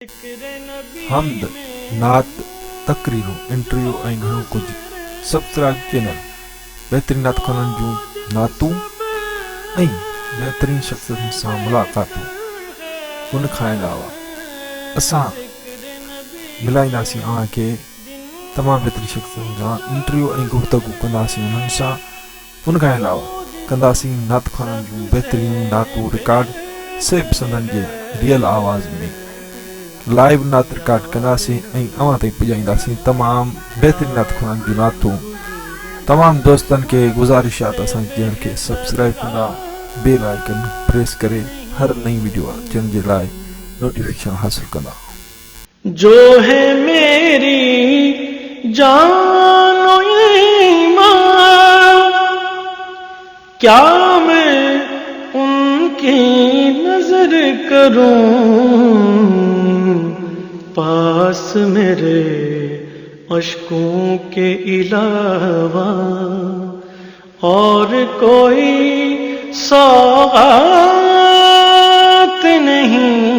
हमद, नात, तकरीरूं, इंटरव्यू ऐं घणो कुझु। सब्सक्राइब चैनल बहितरीन नात ख़ाननि जूं नातूं ऐं बहितरीन शख़्सनि सां मुलाक़ातूं। उन खां अलावा असां मिलाईंदासीं तव्हांखे तमामु बहितरीन शख़्सनि सां इंटरव्यू ऐं गुफ़्तगू कंदासीं उन्हनि सां। उन खां अलावा कंदासीं नात ख़ाननि जूं बहितरीन नातूं रिकॉर्ड सेब संदनि जे रियल आवाज़ में लाइव नात रिकॉर्ड कंदासीं ऐं अवां ताईं पुॼाईंदासीं तमामु बहितरीन नात ख़ाननि जूं नातूं। तमामु दोस्तनि खे गुज़ारिश आहे त असांजे चैनल खे सब्सक्राइब कंदा, बेल आइकन प्रेस करे हर नई वीडियो अचण जे लाइ नोटिफिकेशन हासिल कंदा। जो है मेरी जान ईमान, क्या मैं उनकी नजर करूं, पास मेरे अश्कों के अलावा और कोई सौगात नहीं।